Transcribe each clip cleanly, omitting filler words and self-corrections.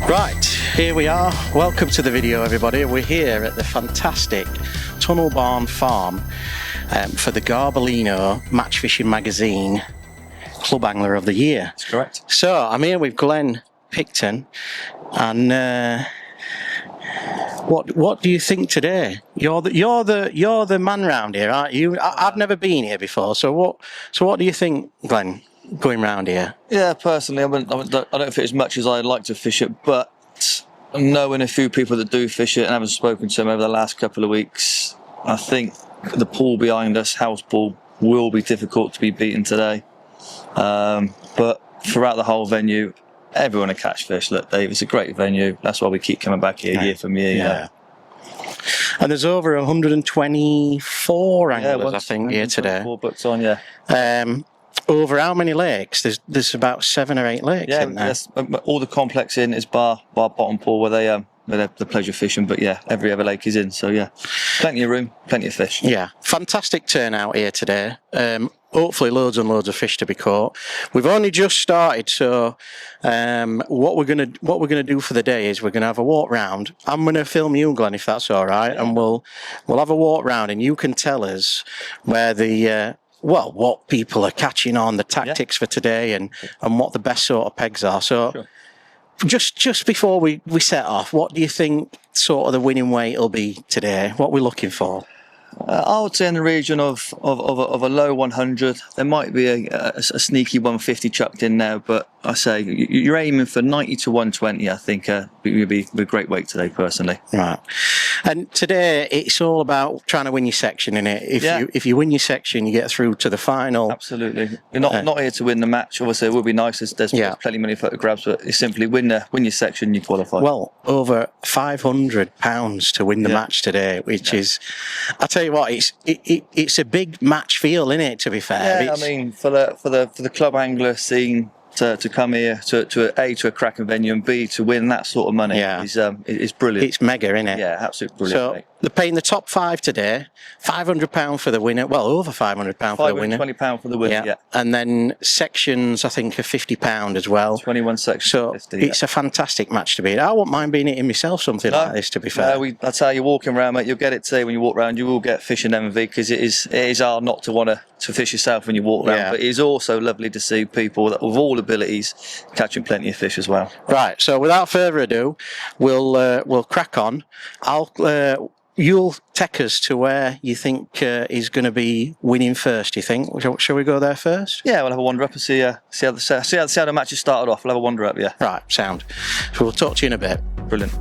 Right, here we are. Welcome to the video, everybody. We're here at the fantastic Tunnel Barn Farm for the Garbolino Match Fishing Magazine Club Angler of the Year. That's correct. So I'm here with Glen Picton, and what do you think today? You're the man round here, aren't you? I've never been here before. So what do you think, Glen, going round here? Yeah, personally, I don't fish as much as I'd like to fish it, but knowing a few people that do fish it and having spoken to them over the last couple of weeks, I think the pool behind us, house pool, will be difficult to be beaten today. But throughout the whole venue, everyone will catch fish. Look, Dave, it's a great venue. That's why we keep coming back here year from year. Yeah. And there's over 124 anglers, I think, here today. 4 books on, yeah. Over how many lakes? There's about 7 or 8 lakes, yeah, isn't there? Yes, all the complex in is bar bottom pool where they're the pleasure fishing, but yeah, every other lake is in, so yeah, plenty of room, plenty of fish. Yeah, fantastic turnout here today. Hopefully loads and loads of fish to be caught. We've only just started, so what we're gonna do for the day is we're gonna have a walk round. I'm gonna film you, Glenn, if that's all right, and we'll have a walk round, and you can tell us where the what people are catching on, the tactics for today, and what the best sort of pegs are. So. Sure. Just before we set off, what do you think sort of the winning weight will be today? What we're looking for? I would say in the region of a low 100. There might be a sneaky 150 chucked in now, but I say you're aiming for 90 to 120. I think would be a great weight today, personally. Right. And today it's all about trying to win your section, innit? If you win your section, you get through to the final. Absolutely. You're not here to win the match. Obviously, it would be nice. There's plenty many photographs, but it's simply win your section, you qualify. Well, over £500 to win the match today, which is, I tell you what, it's a big match feel, isn't it? To be fair, I mean, for the club angler scene. To come here to a cracking venue, and B, to win that sort of money is brilliant. It's mega, isn't it? Yeah, absolutely brilliant. So they're paying the top 5 today, £500 for the winner. Well, over £500 for the winner. £520 for the winner. Yeah. And then sections, I think, are £50 as well. 21 sections. So 50, it's a fantastic match to be in. I wouldn't mind being it in myself, something like this. To be fair, that's how you're walking around, mate. You'll get it today when you walk around. You will get fishing envy, because it is hard not to want to fish yourself when you walk around. But it is also lovely to see people that with all abilities catching plenty of fish as well. Right. So without further ado, we'll crack on. You'll take us to where you think is going to be winning first. You think? Shall we go there first? Yeah, we'll have a wander up and see how the match has started off. We'll have a wander up. Yeah. Right. Sound. So we'll talk to you in a bit. Brilliant.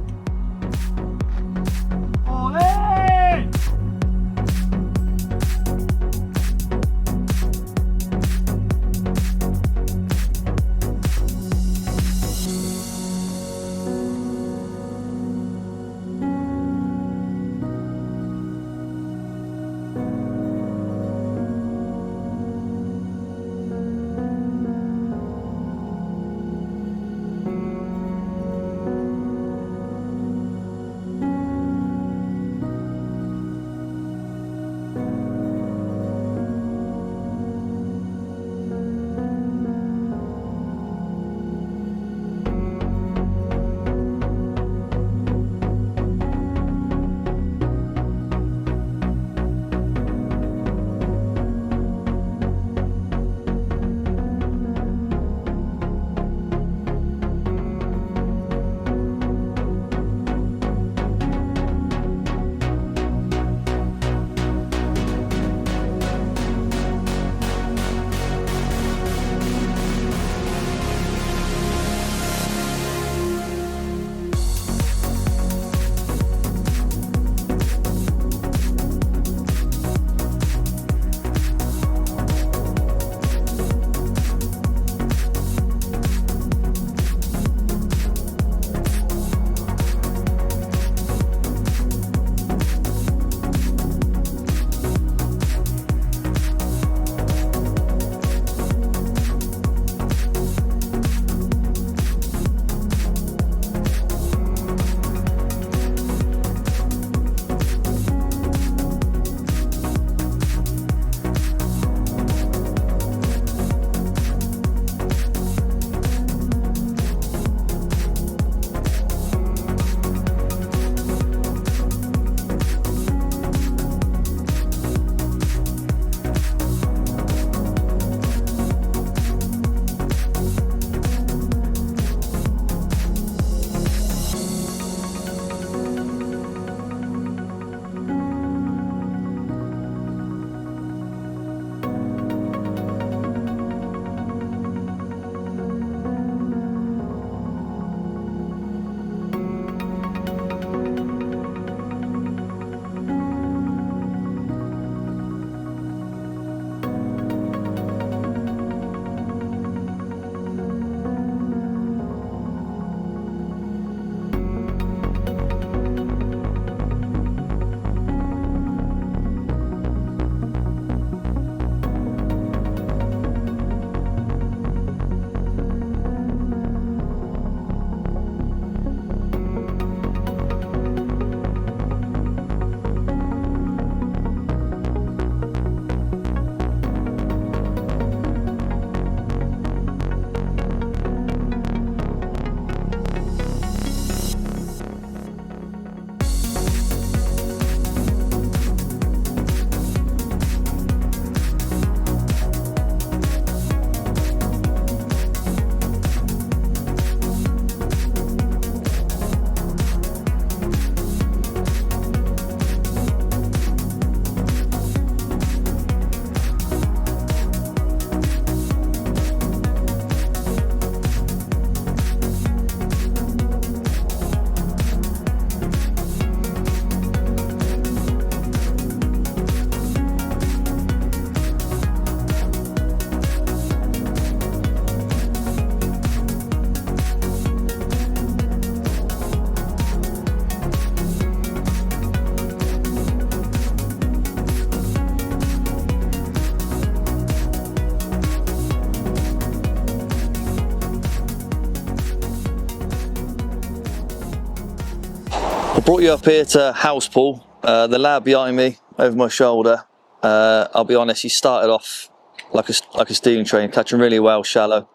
brought you up here to house pool. The lad behind me, over my shoulder, I'll be honest, he started off like a steam train, catching really well shallow.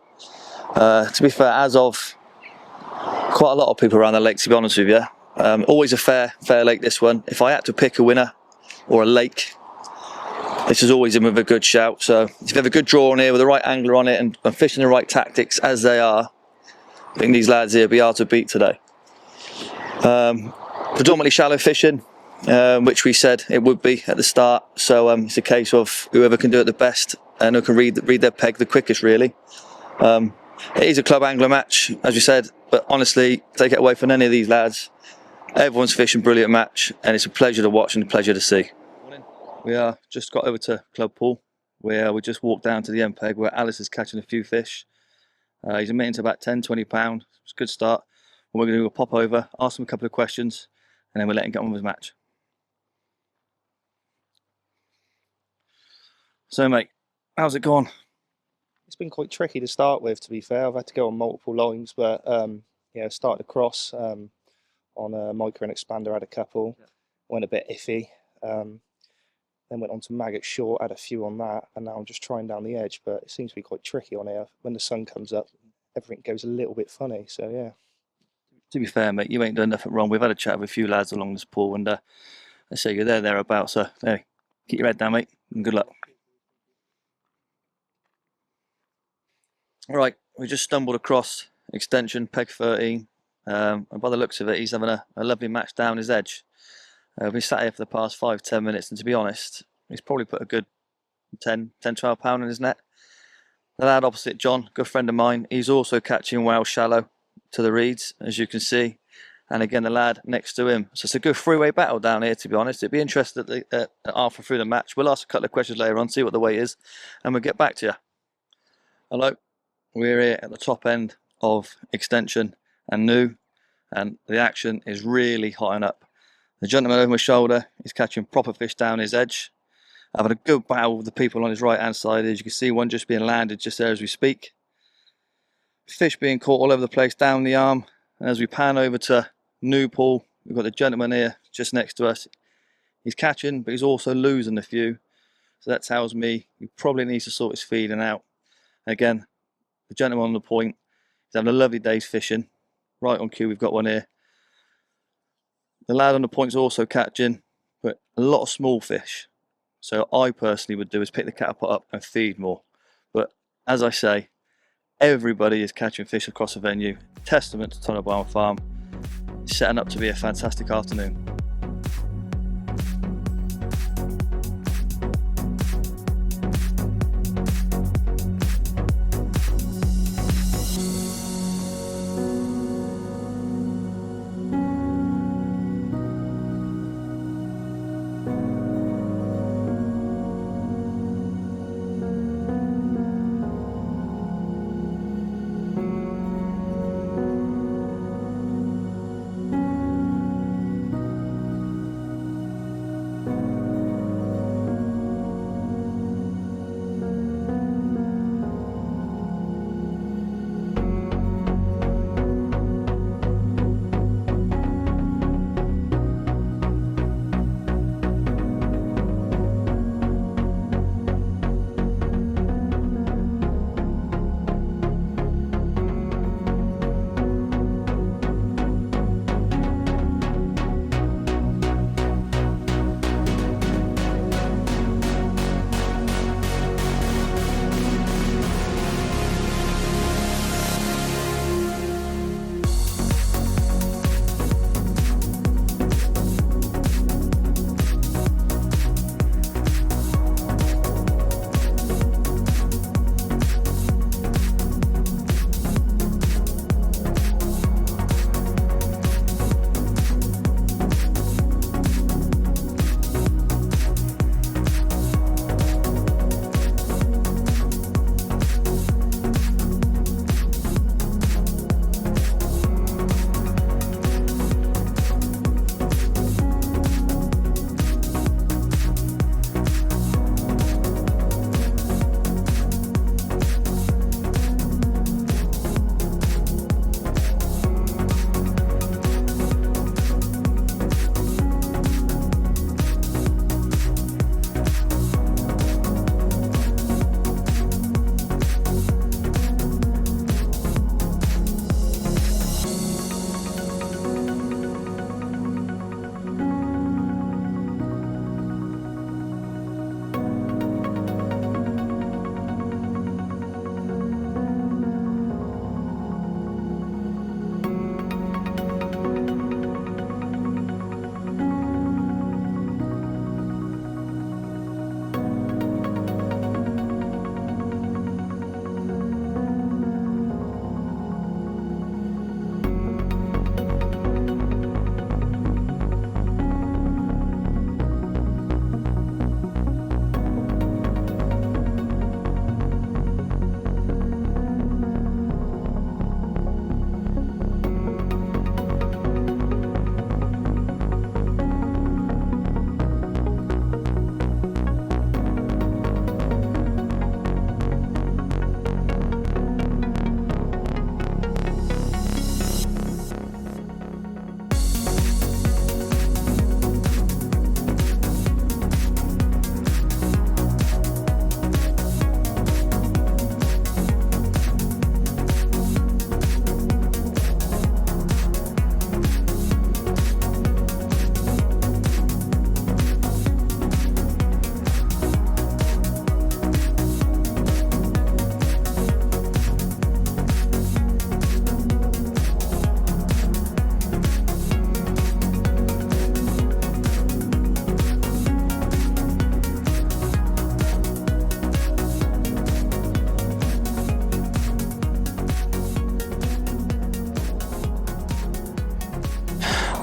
To be fair, as of quite a lot of people around the lake, to be honest with you. Always a fair lake, this one. If I had to pick a winner or a lake, this is always in with a good shout. So if you have a good draw on here with the right angler on it and fishing the right tactics as they are, I think these lads here will be hard to beat today. Predominantly shallow fishing, which we said it would be at the start. So it's a case of whoever can do it the best and who can read their peg the quickest, really. It is a club angler match, as we said, but honestly, take it away from any of these lads. Everyone's fishing brilliant match, and it's a pleasure to watch and a pleasure to see. We just got over to Club Pool, where we just walked down to the end peg where Alice is catching a few fish. He's admitting to about 10-20 pound. It's a good start. What we're going to do, we'll pop over, ask him a couple of questions, and then we'll let him get on with his match. So, mate, how's it gone? It's been quite tricky to start with, to be fair. I've had to go on multiple lines, but yeah, started across on a micro and expander, had a couple, went a bit iffy. Then went on to maggot short, had a few on that, and now I'm just trying down the edge, but it seems to be quite tricky on here. When the sun comes up, everything goes a little bit funny, so yeah. To be fair, mate, you ain't done nothing wrong. We've had a chat with a few lads along this pool, and I say you're thereabouts, so hey, keep your head down, mate, and good luck. All right, we just stumbled across extension, peg 13, and by the looks of it, he's having a lovely match down his edge. We sat here for the past 5-10 minutes, and to be honest, he's probably put a good 10-12 pound in his net. The lad opposite John, good friend of mine, he's also catching well shallow to the reeds, as you can see, and again the lad next to him. So it's a good three-way battle down here, to be honest. It'd be interesting at halfway through the match. We'll ask a couple of questions later on, see what the weight is, and we'll get back to you. Hello, we're here at the top end of extension and new, and the action is really hotting up. The gentleman over my shoulder is catching proper fish down his edge, having a good battle with the people on his right hand side. As you can see, one just being landed just there as we speak. Fish being caught all over the place down the arm. And as we pan over to new pool, we've got the gentleman here just next to us. He's catching, but he's also losing a few. So that tells me he probably needs to sort his feeding out. Again, the gentleman on the point, he's having a lovely day's fishing. Right on cue, we've got one here. The lad on the point's also catching, but a lot of small fish. So I personally would do is pick the catapult up and feed more. But as I say, everybody is catching fish across the venue. Testament to Tunnel Barn Farm. It's setting up to be a fantastic afternoon. Thank you.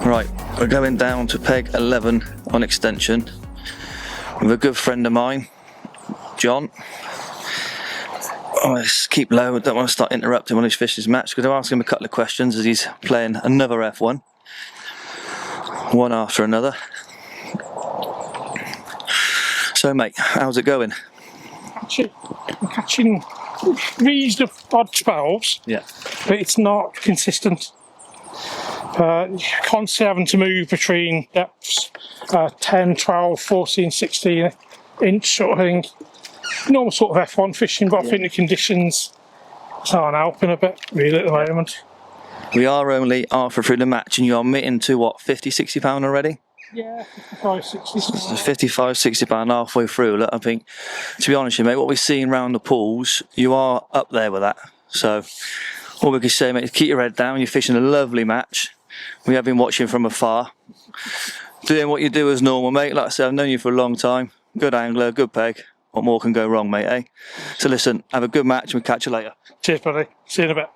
Right, we're going down to peg 11 on extension with a good friend of mine, John. Let's keep low, I don't want to start interrupting when he's fished his match, because I'll ask him a couple of questions as he's playing another F1, one after another. So mate, how's it going? I'm catching reasonable odd spells, Yeah. but it's not consistent. Constantly having to move between depths, 10, 12, 14, 16 inch sort of thing. Normal sort of F1 fishing, but I think the conditions aren't helping a bit really at the moment. We are only halfway through the match and you're mitting to what, 50, 60 pound already? Yeah, 55, 60. So 55, 60 pound halfway through. Look, I think, to be honest with you, mate, what we're seeing around the pools, you are up there with that. So all we can say, mate, is keep your head down. You're fishing a lovely match. We have been watching from afar. Doing what you do as normal, mate. Like I said, I've known you for a long time. Good angler, good peg. What more can go wrong, mate, eh? So listen, have a good match and we'll catch you later. Cheers, buddy. See you in a bit.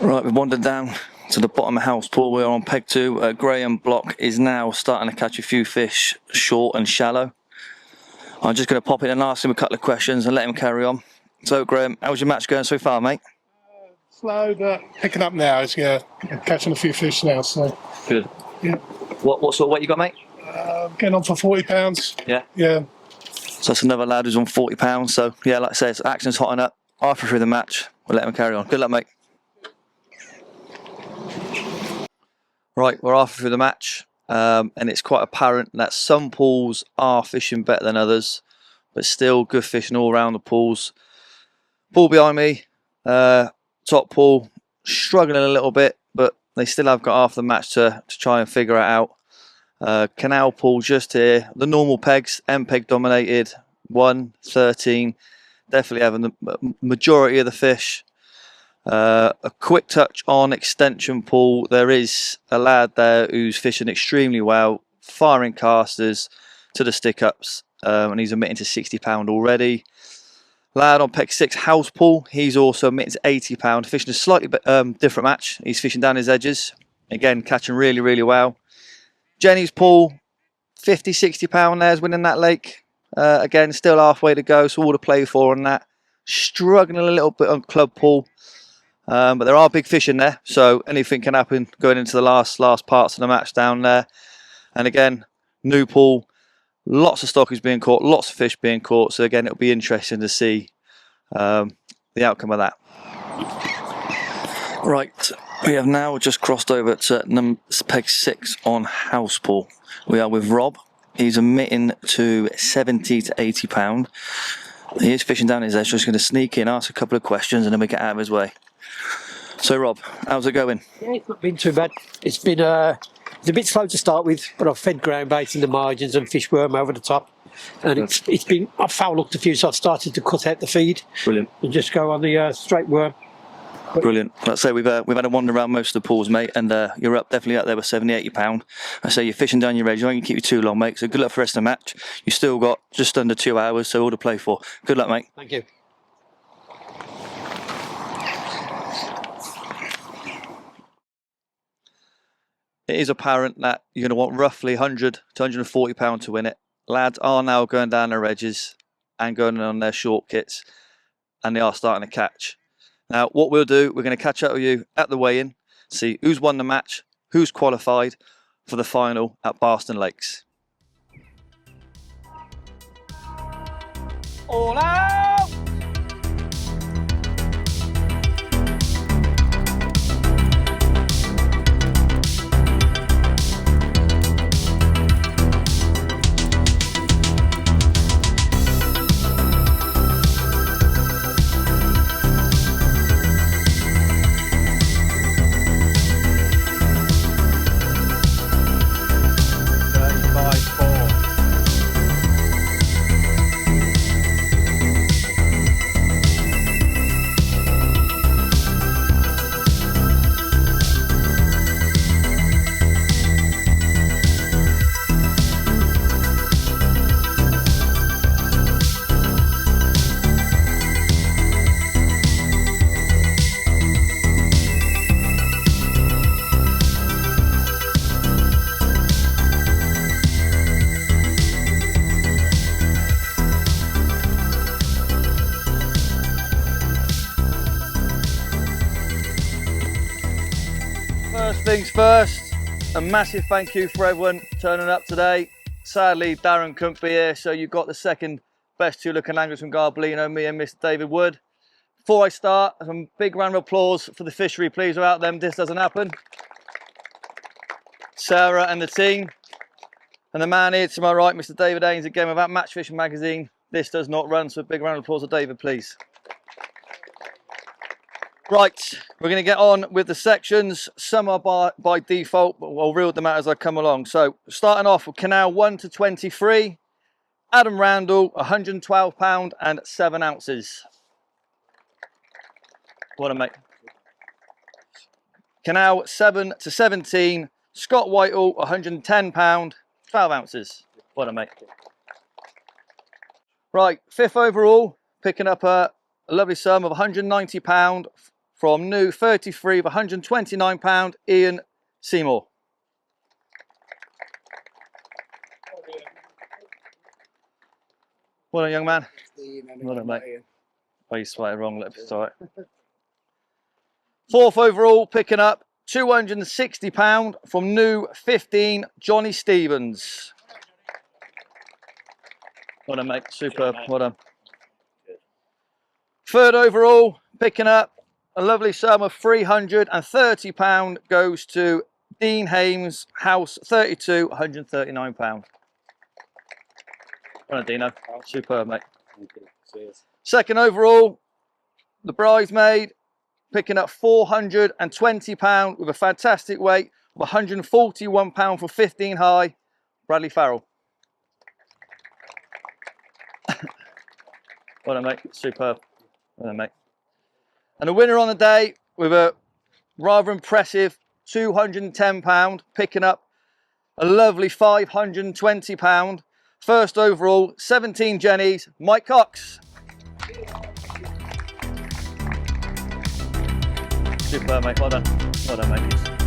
Right, we've wandered down to the bottom of house pool. We're on peg 2. Graham Block is now starting to catch a few fish short and shallow. I'm just going to pop in and ask him a couple of questions and let him carry on. So Graham, how's your match going so far, mate? Slow, but picking up now. It's catching a few fish now. So Good. Yeah. What sort of weight you got, mate? getting on for £40. Yeah. Yeah. So that's another lad who's on £40. So yeah, like I said, action's hotting up. Halfway through the match, we'll let him carry on. Good luck, mate. Right, we're halfway through the match, and it's quite apparent that some pools are fishing better than others, but still good fishing all around the pools. Pool behind me, top pool, struggling a little bit, but they still have got half the match to try and figure it out. Canal pool just here, the normal pegs, M peg dominated, 1, 13, definitely having the majority of the fish. A quick touch on extension pool. There is a lad there who's fishing extremely well, firing casters to the stick ups, and he's emitting to £60 already. Lad on peg 6 house pool, he's also emitting to £80, fishing a slightly different match. He's fishing down his edges, again catching really well. Jenny's pool, £50-60 there's winning that lake. Again, still halfway to go, so all to play for on that. Struggling a little bit on club pool. But there are big fish in there, so anything can happen going into the last parts of the match down there. And again, new pool, lots of stock is being caught, lots of fish being caught. So again, it'll be interesting to see the outcome of that. Right, we have now just crossed over to peg 6 on house pool. We are with Rob. He's emitting to £70 to £80. He is fishing down his edge, so he's going to sneak in, ask a couple of questions, and then we get out of his way. So Rob, how's it going? Yeah, it's not been too bad. It's been it's a bit slow to start with, but I've fed ground bait in the margins and fish worm over the top. And it's been, I've foul looked a few, so I've started to cut out the feed. Brilliant. And just go on the straight worm. Brilliant. Let's say we've had a wander around most of the pools, mate, and you're definitely up there with £70-80. I say you're fishing down your edge. I won't keep you too long, mate. So good luck for the rest of the match. You still got just under 2 hours, so all to play for. Good luck, mate. Thank you. It is apparent that you're going to want roughly £100 to £140 to win it. Lads are now going down their edges and going on their short kits, and they are starting to catch. Now, what we'll do, we're going to catch up with you at the weigh-in, see who's won the match, who's qualified for the final at Barston Lakes. All out! First things first, a massive thank you for everyone turning up today. Sadly, Darren couldn't be here, so you got the second best two looking anglers from Garbolino, me and Mr. David Wood. Before I start, some big round of applause for the fishery, please. Without them, this doesn't happen. Sarah and the team. And the man here to my right, Mr. David Haynes, again, without Match Fishing Magazine, this does not run, so a big round of applause for David, please. Right, we're going to get on with the sections. Some are by default, but I'll reel them out as I come along. So, starting off with Canal 1 to 23, Adam Randall, £112 and 7 ounces. What a mate. Canal 7 to 17, Scott Whitehall, £110, 12 ounces. What a mate. Right, 5th overall, picking up a lovely sum of £190 from new 33 of £129, Ian Seymour. Well done, young man. Well done, mate. Oh, you spotted wrong, it's all right. 4th overall, picking up £260 from new 15, Johnny Stevens. Well done, mate. Superb. Well done. 3rd overall, picking up a lovely sum of £330 goes to Dean Hames, House 32, £139. Well done, Dino. Superb, mate. 2nd overall, the bridesmaid, picking up £420 with a fantastic weight of £141 for 15 high, Bradley Farrell. Well done, mate. Superb. Well done, mate. And the winner on the day with a rather impressive £210, picking up a lovely £520. 1st overall, 17 Jennies, Mike Cox. Superb, mate. Well done. Well done, mate.